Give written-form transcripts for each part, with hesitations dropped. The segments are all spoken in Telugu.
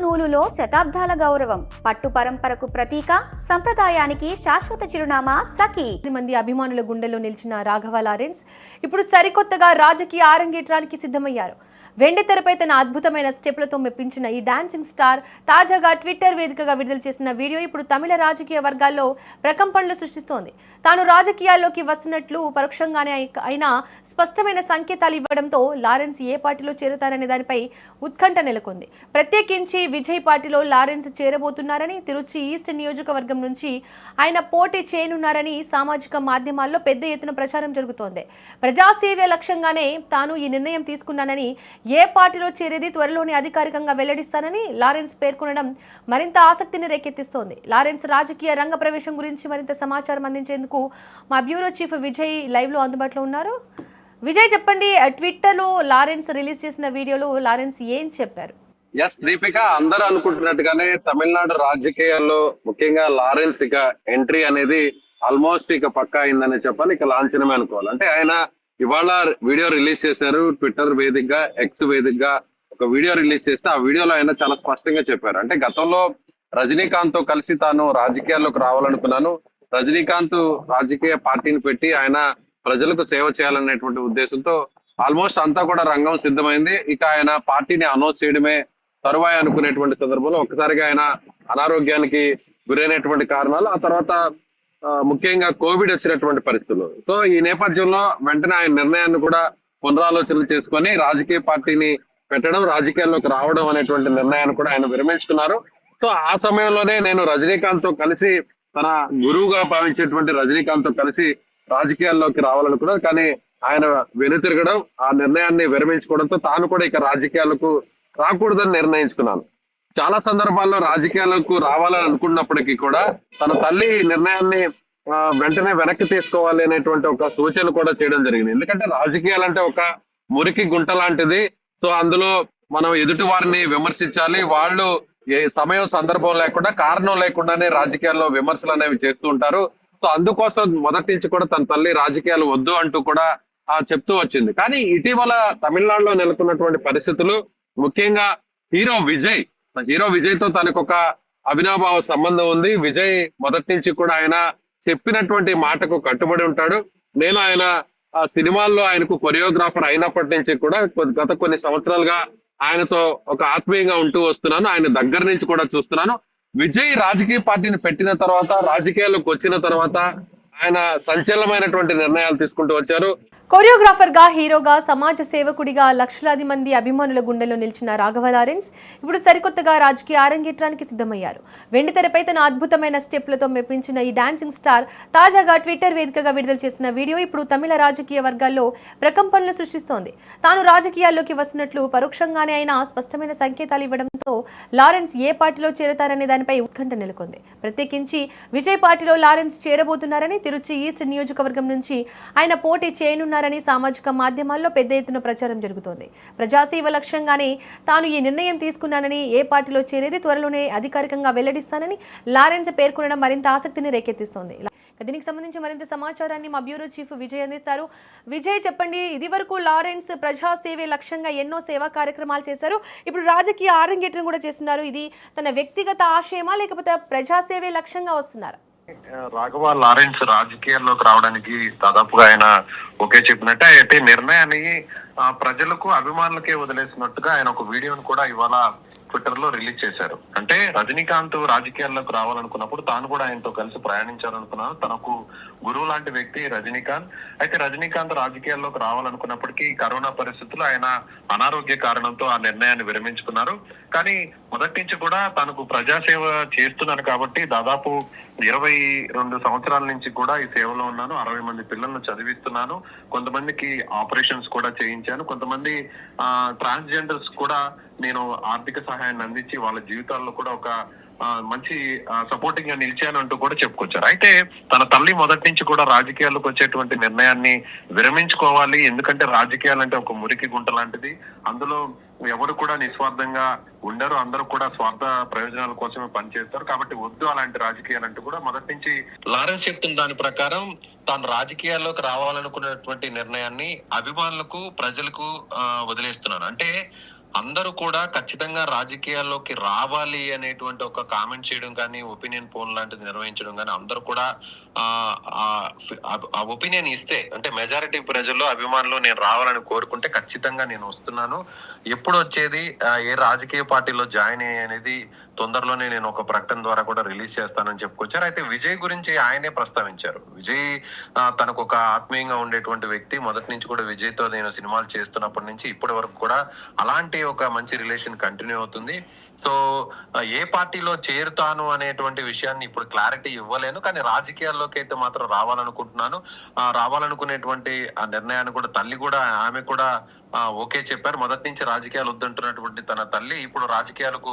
నూలులో శతాబ్దాల గౌరవం, పట్టు పరంపరకు ప్రతీక, సంప్రదాయానికి శాశ్వత చిరునామా సఖీ. మంది అభిమానుల గుండెల్లో నిలిచిన రాఘవ లారెన్స్ ఇప్పుడు సరికొత్తగా రాజకీయ ఆరంగేట్రానికి సిద్ధమయ్యారు. వెండి తెరపై తన అద్భుతమైన స్టెప్లతో మెప్పించిన ఈ డాన్సింగ్ స్టార్ తాజాగా ట్విట్టర్ వేదికగా విడుదల చేసిన వీడియో ఇప్పుడు తమిళ రాజకీయ వర్గాల్లో ప్రకంపనలు సృష్టిస్తోంది. తాను రాజకీయాల్లోకి వస్తున్నట్లు పరోక్షంగానే అయినా స్పష్టమైన సంకేతాలు ఇవ్వడంతో లారెన్స్ ఏ పార్టీలో చేరతారనే దానిపై ఉత్కంఠ నెలకొంది. ప్రత్యేకించి విజయ్ పార్టీలో లారెన్స్ చేరబోతున్నారని, తిరుచి ఈస్ట్ నియోజకవర్గం నుంచి ఆయన పోటీ చేయనున్నారని సామాజిక మాధ్యమాల్లో పెద్ద ఎత్తున ప్రచారం జరుగుతోంది. ప్రజాసేవ లక్ష్యంగానే తాను ఈ నిర్ణయం తీసుకున్నానని, ఏ పార్టీలో చేరేది త్వరలోనే అధికారికంగా వెల్లడిస్తానని లారెన్స్ పేర్కొనడం మరింత ఆసక్తిని రేకెత్తిస్తోంది. లారెన్స్ రాజకీయ రంగ ప్రవేశం గురించి మరింత సమాచారం అందించేందుకు మా బ్యూరో చీఫ్ విజయ్ లైవ్ లో అందుబాటులో ఉన్నారు. విజయ్, చెప్పండి, ట్విట్టర్ లో లారెన్స్ రిలీజ్ చేసిన వీడియోలో లారెన్స్ ఏం చెప్పారు? ఎస్ దీపిక, అందరూ అనుకుంటున్నట్టుగానే తమిళనాడు రాజకీయాల్లో ముఖ్యంగా లారెన్స్ ఇక ఎంట్రీ అనేది ఆల్మోస్ట్ ఇక పక్కా అయిందని చెప్పాలి. ఇక లాంఛనమే అనుకోవాలి. అంటే ఆయన ఇవాళ వీడియో రిలీజ్ చేశారు. ట్విట్టర్ వేదికగా, ఎక్స్ వేదికగా ఒక వీడియో రిలీజ్ చేస్తే ఆ వీడియోలో ఆయన చాలా స్పష్టంగా చెప్పారు. అంటే గతంలో రజనీకాంత్ తో కలిసి తాను రాజకీయాల్లోకి రావాలనుకున్నాను, రజనీకాంత్ రాజకీయ పార్టీని పెట్టి ఆయన ప్రజలకు సేవ చేయాలనేటువంటి ఉద్దేశంతో ఆల్మోస్ట్ అంతా కూడా రంగం సిద్ధమైంది. ఇక ఆయన పార్టీని అనౌన్స్ చేయడమే తరువాయి అనుకునేటువంటి సందర్భంలో ఒక్కసారిగా ఆయన అనారోగ్యానికి గురైనటువంటి కారణాలు, ఆ తర్వాత ముఖ్యంగా కోవిడ్ వచ్చినటువంటి పరిస్థితులు. సో ఈ నేపథ్యంలో వెంటనే ఆయన నిర్ణయాన్ని కూడా పునరాలోచనలు చేసుకొని రాజకీయ పార్టీని పెట్టడం, రాజకీయాల్లోకి రావడం అనేటువంటి నిర్ణయాన్ని కూడా ఆయన విరమించుకున్నారు. సో ఆ సమయంలోనే నేను రజనీకాంత్ తో కలిసి, తన గురువుగా భావించేటువంటి రజనీకాంత్ తో కలిసి రాజకీయాల్లోకి రావాలనుకున్నారు. కానీ ఆయన వెనుతిరగడం, ఆ నిర్ణయాన్ని విరమించుకోవడంతో తాను కూడా ఇక రాజకీయాలకు రాకూడదని నిర్ణయించుకున్నాను. చాలా సందర్భాల్లో రాజకీయాలకు రావాలని అనుకున్నప్పటికీ కూడా తన తల్లి నిర్ణయాన్ని వెంటనే వెనక్కి తీసుకోవాలి అనేటువంటి ఒక సూచన కూడా చేయడం జరిగింది. ఎందుకంటే రాజకీయాలంటే ఒక మురికి గుంట లాంటిది. సో అందులో మనం ఎదుటి వారిని విమర్శించాలి. వాళ్ళు ఏ సమయం సందర్భం లేకుండా, కారణం లేకుండానే రాజకీయాల్లో విమర్శలు అనేవి చేస్తూ ఉంటారు. సో అందుకోసం మొదటి నుంచి కూడా తన తల్లి రాజకీయాలు వద్దు అంటూ కూడా చెప్తూ వచ్చింది. కానీ ఇటీవల తమిళనాడులో నెలకొన్నటువంటి పరిస్థితులు, ముఖ్యంగా హీరో విజయ్ తో తనకు ఒక అవినాభావ సంబంధం ఉంది. విజయ్ మొదటి నుంచి కూడా ఆయన చెప్పినటువంటి మాటకు కట్టుబడి ఉంటాడు. నేను ఆయన సినిమాల్లో ఆయనకు కొరియోగ్రాఫర్ అయినప్పటి నుంచి కూడా గత కొన్ని సంవత్సరాలుగా ఆయనతో ఒక ఆత్మీయంగా ఉంటూ వస్తున్నాను. ఆయన దగ్గర నుంచి కూడా చూస్తున్నాను. విజయ్ రాజకీయ పార్టీని పెట్టిన తర్వాత, రాజకీయాల్లోకి వచ్చిన తర్వాత ఆయన సంచలనమైనటువంటి నిర్ణయాలు తీసుకుంటూ వచ్చారు. కొరియోగ్రాఫర్ గా, హీరోగా, సమాజ సేవకుడిగా లక్షలాది మంది అభిమానుల గుండెల్లో నిలిచిన రాఘవ లారెన్స్ ఇప్పుడు సరికొత్తగా రాజకీయ ఆరంగేట్రానికి సిద్ధమయ్యారు. వెండి తెరపై తన అద్భుతమైన స్టెప్లతో మెప్పించిన ఈ డాన్సింగ్ స్టార్ తాజాగా ట్విట్టర్ వేదికగా విడుదల చేసిన వీడియో ఇప్పుడు తమిళ రాజకీయ వర్గాల్లో ప్రకంపనలు సృష్టిస్తోంది. తాను రాజకీయాల్లోకి వస్తున్నట్లు పరోక్షంగానే అయినా స్పష్టమైన సంకేతాలు ఇవ్వడంతో లారెన్స్ ఏ పార్టీలో చేరతారనే దానిపై ఉత్కంఠ నెలకొంది. ప్రత్యేకించి విజయ్ పార్టీలో లారెన్స్ చేరబోతున్నారని, తిరుచి ఈస్ట్ నియోజకవర్గం నుంచి ఆయన పోటీ చేయనున్నారు సామాజిక మాధ్యమాల్లో పెద్ద ఎత్తున ప్రచారం జరుగుతోంది. ప్రజాసేవ లక్ష్యంగానే తాను ఈ నిర్ణయం తీసుకున్నానని, ఏ పార్టీలో చేరేది త్వరలోనే అధికారికంగా వెల్లడిస్తానని లారెన్స్ పేర్కొనడం మరింత ఆసక్తిని రేకెత్తిస్తోంది. దీనికి సంబంధించి మరింత సమాచారాన్ని మా బ్యూరో చీఫ్ విజయ్ అందిస్తారు. విజయ్, చెప్పండి, ఇది వరకు లారెన్స్ ప్రజాసేవే లక్ష్యంగా ఎన్నో సేవా కార్యక్రమాలు చేశారు. ఇప్పుడు రాజకీయ ఆరంగేట్రం కూడా చేస్తున్నారు. ఇది తన వ్యక్తిగత ఆశయమా, లేకపోతే ప్రజాసేవే లక్ష్యంగా వస్తున్నారా? రాఘవ లారెన్స్ రాజకీయాల్లోకి రావడానికి దాదాపుగా ఆయన ఓకే చెప్పినట్టే. అయితే నిర్ణయాన్ని ప్రజలకు, అభిమానులకే వదిలేసినట్టుగా ఆయన ఒక వీడియోను కూడా ఇవాళ ట్విట్టర్ లో రిలీజ్ చేశారు. అంటే రజనీకాంత్ రాజకీయాల్లోకి రావాలనుకున్నప్పుడు తాను కూడా ఆయనతో కలిసి ప్రయాణించాలనుకున్నాను. తనకు గురువు లాంటి వ్యక్తి రజనీకాంత్. అయితే రజనీకాంత్ రాజకీయాల్లోకి రావాలనుకున్నప్పటికీ కరోనా పరిస్థితుల్లో ఆయన అనారోగ్య కారణంతో ఆ నిర్ణయాన్ని విరమించుకున్నారు. కానీ మొదటి నుంచి కూడా తనకు ప్రజాసేవ చేస్తున్నాను కాబట్టి దాదాపు 22 సంవత్సరాల నుంచి కూడా ఈ సేవలో ఉన్నాను. 60 మంది పిల్లలను చదివిస్తున్నాను. కొంతమందికి ఆపరేషన్స్ కూడా చేయించాను. కొంతమంది ట్రాన్స్జెండర్స్ కూడా నేను ఆర్థిక సహాయాన్ని అందించి వాళ్ళ జీవితాల్లో కూడా ఒక మంచి సపోర్టింగ్ గా నిలిచాను అంటూ కూడా చెప్పుకొచ్చారు. అయితే తన తల్లి మొదటి నుంచి కూడా రాజకీయాలకు వచ్చేటువంటి నిర్ణయాన్ని విరమించుకోవాలి. ఎందుకంటే రాజకీయాలంటే ఒక మురికి గుంట లాంటిది. అందులో ఎవరు కూడా నిస్వార్థంగా ఉండరు. అందరూ కూడా స్వార్థ ప్రయోజనాల కోసమే పనిచేస్తారు. కాబట్టి వద్దు అలాంటి రాజకీయాలంటూ కూడా మొదటి నుంచి లారెన్స్ చెప్తున్న దాని ప్రకారం తాను రాజకీయాల్లోకి రావాలనుకున్నటువంటి నిర్ణయాన్ని అభిమానులకు, ప్రజలకు వదిలేస్తున్నాను. అంటే అందరూ కూడా ఖచ్చితంగా రాజకీయాల్లోకి రావాలి అనేటువంటి ఒక కామెంట్ చేయడం కానీ, ఒపీనియన్ పోల్ లాంటిది నిర్వహించడం కానీ, అందరూ కూడా ఆ ఒపీనియన్ ఇస్తే, అంటే మెజారిటీ ప్రజల్లో అభిమానులు నేను రావాలని కోరుకుంటే ఖచ్చితంగా నేను వస్తున్నాను. ఎప్పుడు వచ్చేది, ఏ రాజకీయ పార్టీలో జాయిన్ అయ్యి అనేది తొందరలోనే నేను ఒక ప్రకటన ద్వారా కూడా రిలీజ్ చేస్తానని చెప్పుకొచ్చారు. అయితే విజయ్ గురించి ఆయనే ప్రస్తావించారు. విజయ్ తనకు ఒక ఆత్మీయంగా ఉండేటువంటి వ్యక్తి. మొదటి నుంచి కూడా విజయ్ తో నేను సినిమాలు చేస్తున్నప్పటి నుంచి ఇప్పటి వరకు కూడా అలాంటి ఒక మంచి రిలేషన్ కంటిన్యూ అవుతుంది. సో ఏ పార్టీలో చేరుతాను అనేటువంటి విషయాన్ని ఇప్పుడు క్లారిటీ ఇవ్వలేను, కానీ రాజకీయాల్లోకి అయితే మాత్రం రావాలనుకుంటున్నాను. రావాలనుకునేటువంటి ఆ నిర్ణయాన్ని కూడా తల్లి కూడా, ఆమె కూడా ఓకే చెప్పారు. మొదటి నుంచి రాజకీయాలు వద్దంటున్నటువంటి తన తల్లి ఇప్పుడు రాజకీయాలకు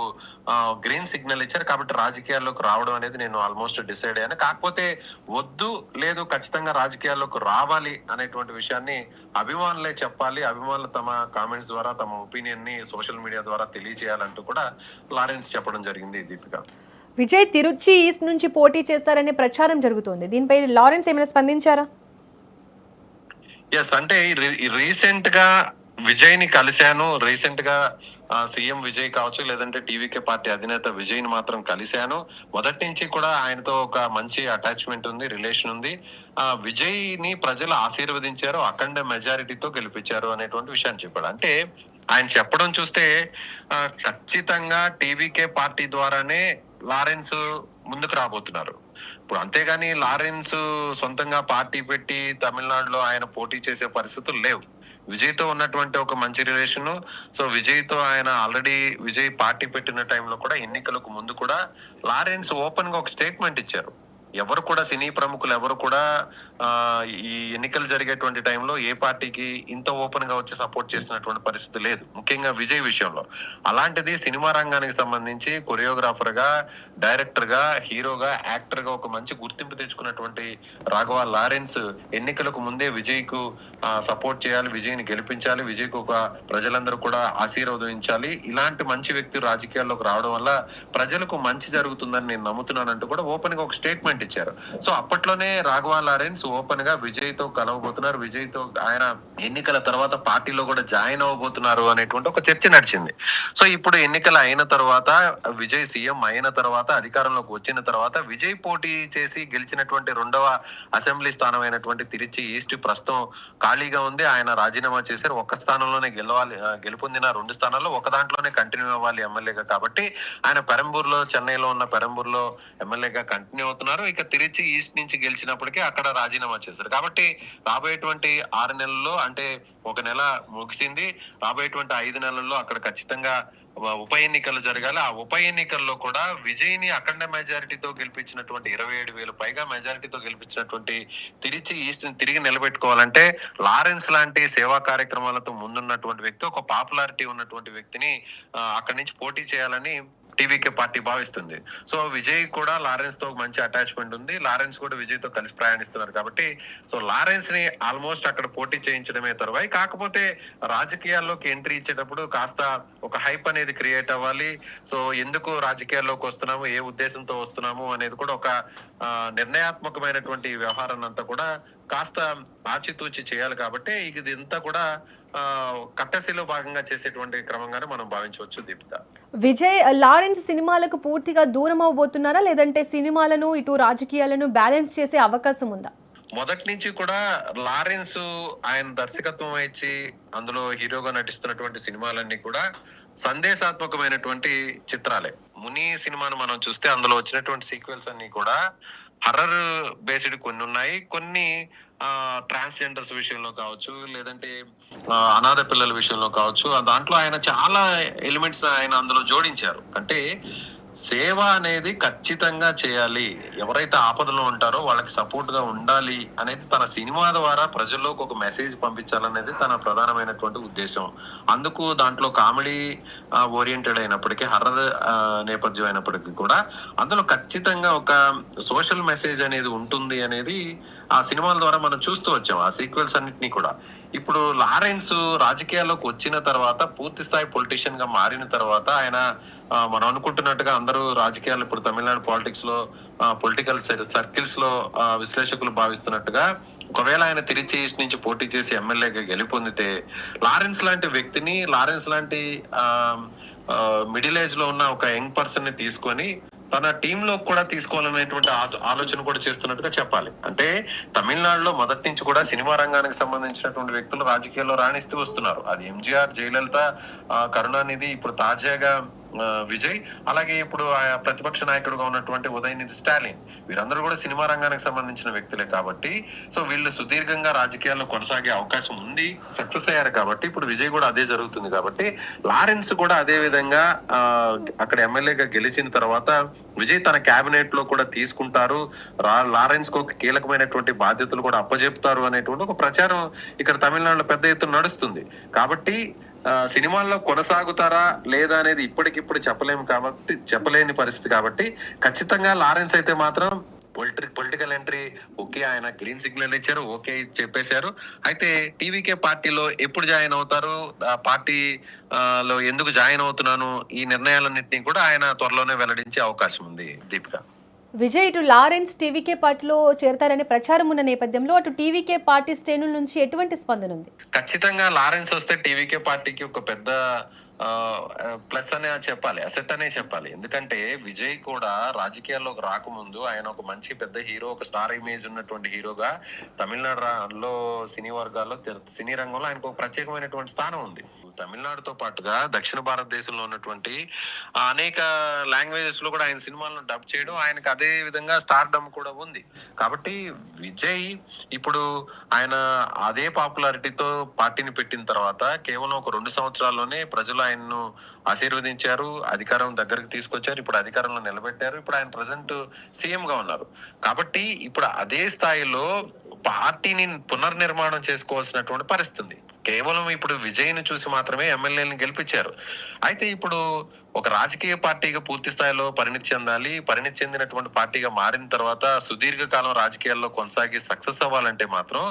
గ్రీన్ సిగ్నల్ ఇచ్చారు. కాబట్టి రాజకీయాల్లోకి రావడం అనేది నేను ఆల్మోస్ట్ డిసైడ్ అయ్యాను. కాకపోతే వద్దు లేదు, ఖచ్చితంగా రాజకీయాల్లోకి రావాలి అనేటువంటి విషయాన్ని అభిమానులే చెప్పాలి. అభిమానులు తమ కామెంట్స్ ద్వారా తమ ఒపీనియన్ ని సోషల్ మీడియా ద్వారా తెలియజేయాలంటూ కూడా లారెన్స్ చెప్పడం జరిగింది. దీపిక, విజయ్ తిరుచి ఈస్ట్ నుంచి పోటీ చేస్తారనే ప్రచారం జరుగుతోంది. దీనిపై లారెన్స్ ఏమైనా స్పందించారా? ఎస్, అంటే రీసెంట్ గా విజయ్ ని కలిశాను. రీసెంట్ గా సీఎం విజయ్ కావచ్చు, లేదంటే టీవీకే పార్టీ అధినేత విజయ్ ని మాత్రం కలిశాను. మొదటి నుంచి కూడా ఆయనతో ఒక మంచి అటాచ్మెంట్ ఉంది, రిలేషన్ ఉంది. విజయ్ ని ప్రజలు ఆశీర్వదించారు, అఖండ మెజారిటీతో గెలిపించారు అనేటువంటి విషయాన్ని చెప్పాడు. అంటే ఆయన చెప్పడం చూస్తే ఖచ్చితంగా టీవీకే పార్టీ ద్వారానే లారెన్స్ ముందుకు రాబోతున్నారు. ఇప్పుడు అంతేగాని లారెన్స్ సొంతంగా పార్టీ పెట్టి తమిళనాడులో ఆయన పోటీ చేసే పరిస్థితులు లేవు. విజయ్ తో ఉన్నటువంటి ఒక మంచి రిలేషన్. సో విజయ్ తో ఆయన ఆల్రెడీ విజయ్ పార్టీ పెట్టిన టైంలో కూడా, ఎన్నికలకు ముందు కూడా లారెన్స్ ఓపెన్ గా ఒక స్టేట్మెంట్ ఇచ్చారు. ఎవరు కూడా, సినీ ప్రముఖులు ఎవరు కూడా ఈ ఎన్నికలు జరిగేటువంటి టైంలో ఏ పార్టీకి ఇంత ఓపెన్ గా వచ్చి సపోర్ట్ చేసినటువంటి పరిస్థితి లేదు, ముఖ్యంగా విజయ్ విషయంలో. అలాంటిది సినిమా రంగానికి సంబంధించి కొరియోగ్రాఫర్ గా, డైరెక్టర్ గా, హీరోగా, యాక్టర్ గా ఒక మంచి గుర్తింపు తెచ్చుకున్నటువంటి రాఘవ లారెన్స్ ఎన్నికలకు ముందే విజయ్ కు సపోర్ట్ చేయాలి, విజయ్ ని గెలిపించాలి, విజయ్ కు ఒక ప్రజలందరూ కూడా ఆశీర్వదించాలి, ఇలాంటి మంచి వ్యక్తి రాజకీయాల్లోకి రావడం వల్ల ప్రజలకు మంచి జరుగుతుందని నేను నమ్ముతున్నానంటూ కూడా ఓపెన్ గా ఒక స్టేట్మెంట్ ఇచ్చారు. సో అప్పట్లోనే రాఘవ లారెన్స్ ఓపెన్ గా విజయ్ తో కలవబోతున్నారు, విజయ్ తో ఆయన ఎన్నికల తర్వాత పార్టీలో కూడా జాయిన్ అవ్వబోతున్నారు అనేటువంటి ఒక చర్చ నడిచింది. సో ఇప్పుడు ఎన్నికలు అయిన తర్వాత, విజయ్ సీఎం అయిన తర్వాత, అధికారంలోకి వచ్చిన తర్వాత విజయ్ పోటీ చేసి గెలిచినటువంటి 2వ అసెంబ్లీ స్థానం అయినటువంటి తిరుచి ఈస్ట్ ప్రస్తుతం ఖాళీగా ఉంది. ఆయన రాజీనామా చేశారు. ఒక్క స్థానంలోనే గెలుపొందిన 2 స్థానాల్లో ఒక దాంట్లోనే కంటిన్యూ అవ్వాలి ఎమ్మెల్యేగా. కాబట్టి ఆయన పెరంబూర్లో, చెన్నైలో ఉన్న పెరంబూర్లో ఎమ్మెల్యేగా కంటిన్యూ అవుతున్నారు. ఇక తిరుచి ఈస్ట్ నుంచి గెలిచినప్పటికీ అక్కడ రాజీనామా చేశారు. కాబట్టి రాబోయేటువంటి 6 నెలల్లో, అంటే 1 నెల ముగిసింది, రాబోయేటువంటి 5 నెలల్లో అక్కడ ఖచ్చితంగా ఉప ఎన్నికలు జరగాలి. ఆ ఉప ఎన్నికల్లో కూడా విజయ్ ని అఖండ మెజారిటీతో గెలిపించినటువంటి 27,000 పైగా మెజారిటీతో గెలిపించినటువంటి తిరుచి ఈస్ట్ ని తిరిగి నిలబెట్టుకోవాలంటే లారెన్స్ లాంటి సేవా కార్యక్రమాలతో ముందున్నటువంటి వ్యక్తి, ఒక పాపులారిటీ ఉన్నటువంటి వ్యక్తిని అక్కడి నుంచి పోటీ చేయాలని టీవీకే పార్టీ భావిస్తుంది. సో విజయ్ కూడా లారెన్స్ తో మంచి అటాచ్మెంట్ ఉంది. లారెన్స్ కూడా విజయ్ తో కలిసి ప్రయాణిస్తున్నారు. కాబట్టి సో లారెన్స్ ని ఆల్మోస్ట్ అక్కడ పోటీ చేయించడమే తరువాయి. కాకపోతే రాజకీయాల్లోకి ఎంట్రీ ఇచ్చేటప్పుడు కాస్త ఒక హైప్ అనేది క్రియేట్ అవ్వాలి. సో ఎందుకు రాజకీయాల్లోకి వస్తున్నాము, ఏ ఉద్దేశంతో వస్తున్నాము అనేది కూడా ఒక నిర్ణయాత్మకమైనటువంటి వ్యవహారాన్ని అంతా కూడా కాస్త ఆచితూచి చేయాలి. కాబట్టి ఇదంతా కూడా కట్టసిలో భాగంగా చేసేటువంటి క్రమంగానే మనం భావించవచ్చు. దీపిక, విజయ్ లారెన్స్ సినిమాలకు పూర్తిగా దూరం అవబోతున్నారా, లేదంటే సినిమాలను ఇటు రాజకీయాలను బ్యాలెన్స్ చేసే అవకాశం ఉందా? మొదటి నుంచి కూడా లారెన్స్ ఆయన దర్శకత్వం వహించి అందులో హీరోగా నటిస్తున్నటువంటి సినిమాలన్నీ కూడా సందేశాత్మకమైనటువంటి చిత్రాలే. ముని సినిమాను మనం చూస్తే అందులో వచ్చినటువంటి సీక్వెల్స్ అన్ని కూడా హర్రర్ బేస్డ్ కొన్ని ఉన్నాయి, కొన్ని ట్రాన్స్జెండర్స్ విషయంలో కావచ్చు, లేదంటే అనాథ పిల్లల విషయంలో కావచ్చు. దాంట్లో ఆయన చాలా ఎలిమెంట్స్ ఆయన అందులో జోడించారు. అంటే సేవ అనేది ఖచ్చితంగా చేయాలి, ఎవరైతే ఆపదలో ఉంటారో వాళ్ళకి సపోర్ట్ గా ఉండాలి అనేది తన సినిమా ద్వారా ప్రజల్లోకి ఒక మెసేజ్ పంపించాలనేది తన ప్రధానమైనటువంటి ఉద్దేశం. అందుకు దాంట్లో కామెడీ ఓరియంటెడ్ అయినప్పటికీ, హర్రర్ నేపథ్యం అయినప్పటికీ కూడా అందులో ఖచ్చితంగా ఒక సోషల్ మెసేజ్ అనేది ఉంటుంది అనేది ఆ సినిమాల ద్వారా మనం చూస్తూ వచ్చాం, ఆ సీక్వెల్స్ అన్నిటినీ కూడా. ఇప్పుడు లారెన్స్ రాజకీయాల్లోకి వచ్చిన తర్వాత, పూర్తి స్థాయి పొలిటీషియన్ గా మారిన తర్వాత ఆయన మనం అనుకుంటున్నట్టుగా అందరూ రాజకీయాలు ఇప్పుడు తమిళనాడు పాలిటిక్స్ లో పొలిటికల్ సర్కిల్స్ లో విశ్లేషకులు భావిస్తున్నట్టుగా ఒకవేళ ఆయన తిరుచి ఈస్ట్ నుంచి పోటీ చేసి ఎమ్మెల్యేగా గెలుపొందితే లారెన్స్ లాంటి వ్యక్తిని, లారెన్స్ లాంటి మిడిల్ ఏజ్ లో ఉన్న ఒక యంగ్ పర్సన్ ని తీసుకొని తన టీంలో కూడా తీసుకోవాలనేటువంటి ఆలోచన కూడా చేస్తున్నట్టుగా చెప్పాలి. అంటే తమిళనాడులో మొదటి నుంచి కూడా సినిమా రంగానికి సంబంధించినటువంటి వ్యక్తులు రాజకీయాల్లో రాణిస్తూ వస్తున్నారు. అది ఎంజీఆర్, జయలలిత, కరుణానిధి, ఇప్పుడు తాజాగా విజయ్, అలాగే ఇప్పుడు ప్రతిపక్ష నాయకుడుగా ఉన్నటువంటి ఉదయనిధి స్టాలిన్, వీరందరూ కూడా సినిమా రంగానికి సంబంధించిన వ్యక్తులే కాబట్టి సో వీళ్ళు సుదీర్ఘంగా రాజకీయాల్లో కొనసాగే అవకాశం ఉంది, సక్సెస్ అయ్యారు కాబట్టి ఇప్పుడు విజయ్ కూడా అదే జరుగుతుంది. కాబట్టి లారెన్స్ కూడా అదే విధంగా అక్కడ ఎమ్మెల్యేగా గెలిచిన తర్వాత విజయ్ తన క్యాబినెట్ లో కూడా తీసుకుంటారు, లారెన్స్ కు ఒక కీలకమైనటువంటి బాధ్యతలు కూడా అప్పజెప్తారు అనేటువంటి ఒక ప్రచారం ఇక్కడ తమిళనాడులో పెద్ద ఎత్తున నడుస్తుంది. కాబట్టి సినిమాల్లో కొనసాగుతారా లేదా అనేది ఇప్పటికిప్పుడు చెప్పలేని పరిస్థితి. కాబట్టి ఖచ్చితంగా లారెన్స్ అయితే మాత్రం పొలిటికల్ ఎంట్రీ ఓకే, ఆయన గ్రీన్ సిగ్నల్ ఇచ్చారు, ఓకే చెప్పేశారు. అయితే టీవీకే పార్టీలో ఎప్పుడు జాయిన్ అవుతారు, ఆ పార్టీ లో ఎందుకు జాయిన్ అవుతున్నాను, ఈ నిర్ణయాలన్నింటినీ కూడా ఆయన త్వరలోనే వెల్లడించే అవకాశం ఉంది. దీపిక, విజయ్ ఇటు లారెన్స్ టీవీకే పార్టీలో చేరతారనే ప్రచారం ఉన్న నేపథ్యంలో అటు టీవీకే పార్టీ శ్రేణుల నుంచి ఎటువంటి స్పందన ఉంది? ఖచ్చితంగా లారెన్స్ వస్తే టీవీకే పార్టీకి ఒక పెద్ద ప్లస్ అనే చెప్పాలి, అసెట్ అనే చెప్పాలి. ఎందుకంటే విజయ్ కూడా రాజకీయాల్లోకి రాకముందు ఆయన ఒక మంచి పెద్ద హీరో, ఒక స్టార్ ఇమేజ్ ఉన్నటువంటి హీరోగా తమిళనాడులో సినీ వర్గాల్లో, సినీ రంగంలో ఆయనకు ఒక ప్రత్యేకమైనటువంటి స్థానం ఉంది. తమిళనాడుతో పాటుగా దక్షిణ భారతదేశంలో ఉన్నటువంటి అనేక లాంగ్వేజెస్ లో కూడా ఆయన సినిమాలను డబ్ చేయడం, ఆయనకు అదే విధంగా స్టార్ డమ్ కూడా ఉంది. కాబట్టి విజయ్ ఇప్పుడు ఆయన అదే పాపులారిటీతో పార్టీని పెట్టిన తర్వాత కేవలం ఒక 2 సంవత్సరాల్లోనే ప్రజలు ఆయన్ను ఆశీర్వదించారు, అధికారం దగ్గరికి తీసుకొచ్చారు, ఇప్పుడు అధికారంలో నిలబెట్టారు, ఇప్పుడు ఆయన ప్రజెంట్ సీఎం గా ఉన్నారు. కాబట్టి ఇప్పుడు అదే స్థాయిలో పార్టీని పునర్నిర్మాణం చేసుకోవాల్సినటువంటి పరిస్థితి. కేవలం ఇప్పుడు విజయ్ ను చూసి మాత్రమే ఎమ్మెల్యేలను గెలిపించారు. అయితే ఇప్పుడు ఒక రాజకీయ పార్టీగా పూర్తి స్థాయిలో పరిణితి చెందాలి, పరిణితి చెందినటువంటి పార్టీగా మారిన తర్వాత సుదీర్ఘకాలం రాజకీయాల్లో కొనసాగి సక్సెస్ అవ్వాలంటే మాత్రం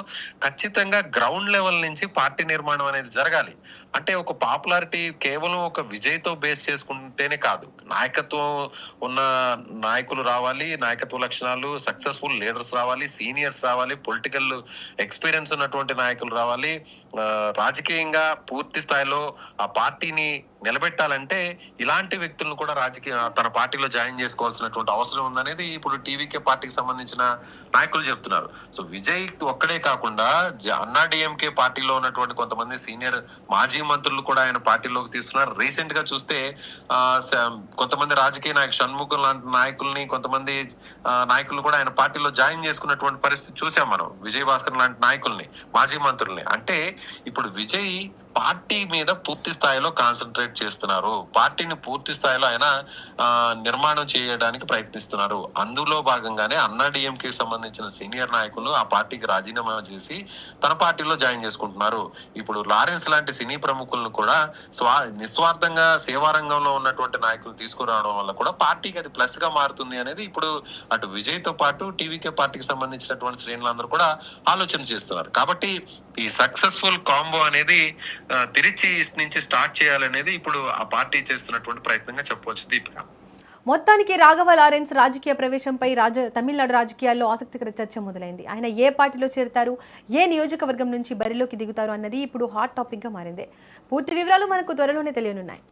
ఖచ్చితంగా గ్రౌండ్ లెవెల్ నుంచి పార్టీ నిర్మాణం అనేది జరగాలి. అంటే ఒక పాపులారిటీ కేవలం ఒక విజయ్ తో బేస్ చేసుకుంటేనే కాదు, నాయకత్వం ఉన్న నాయకులు రావాలి, నాయకత్వ లక్షణాలు, సక్సెస్ఫుల్ లీడర్స్ రావాలి, సీనియర్స్ రావాలి, పొలిటికల్ ఎక్స్పీరియన్స్ ఉన్నటువంటి నాయకులు రావాలి. రాజకీయంగా పూర్తి స్థాయిలో ఆ పార్టీని నిలబెట్టాలంటే ఇలాంటి వ్యక్తులను కూడా తన పార్టీలో జాయిన్ చేసుకోవాల్సినటువంటి అవసరం ఉందనేది ఇప్పుడు టీవీకే పార్టీకి సంబంధించిన నాయకులు చెప్తున్నారు. సో విజయ్ ఒక్కడే కాకుండా అన్నా డిఎంకే పార్టీలో ఉన్నటువంటి కొంతమంది సీనియర్ మాజీ మంత్రులు కూడా ఆయన పార్టీలోకి తీసుకున్నారు. రీసెంట్ గా చూస్తే కొంతమంది రాజకీయ నాయకులు, షణ్ముఖం లాంటి నాయకుల్ని, కొంతమంది నాయకులు కూడా ఆయన పార్టీలో జాయిన్ చేసుకున్నటువంటి పరిస్థితి చూసాం మనం. విజయ్ భాస్కర్ లాంటి నాయకుల్ని, మాజీ మంత్రుల్ని. అంటే ఇప్పుడు విజయ్ పార్టీ మీద పూర్తి స్థాయిలో కాన్సన్ట్రేట్ చేస్తున్నారు, పార్టీని పూర్తి స్థాయిలో ఆయన నిర్మాణం చేయడానికి ప్రయత్నిస్తున్నారు. అందులో భాగంగానే అన్నా డిఎంకే సంబంధించిన సీనియర్ నాయకులు ఆ పార్టీకి రాజీనామా చేసి తన పార్టీలో జాయిన్ చేసుకుంటున్నారు. ఇప్పుడు లారెన్స్ లాంటి సినీ ప్రముఖులను కూడా నిస్వార్థంగా సేవారంగంలో ఉన్నటువంటి నాయకులు తీసుకురావడం వల్ల కూడా పార్టీకి అది ప్లస్ గా మారుతుంది అనేది ఇప్పుడు అటు విజయ్ తో పాటు టీవీకే పార్టీకి సంబంధించినటువంటి శ్రేణులందరూ కూడా ఆలోచన చేస్తున్నారు. కాబట్టి ఈ సక్సెస్ఫుల్ కాంబో అనేది తిరుచి నుంచి స్టార్ట్ చేయాలనేది ఇప్పుడు ఆ పార్టీ చేస్తున్నటువంటి ప్రయత్నంగా చెప్పవచ్చు. దీపిక, మొత్తానికి రాఘవ లారెన్స్ రాజకీయ ప్రవేశంపై తమిళనాడు రాజకీయాల్లో ఆసక్తికర చర్చ మొదలైంది. ఆయన ఏ పార్టీలో చేరుతారు, ఏ నియోజకవర్గం నుంచి బరిలోకి దిగుతారు అన్నది ఇప్పుడు హాట్ టాపిక్ గా మారింది. పూర్తి వివరాలు మనకు త్వరలోనే తెలియనున్నాయి.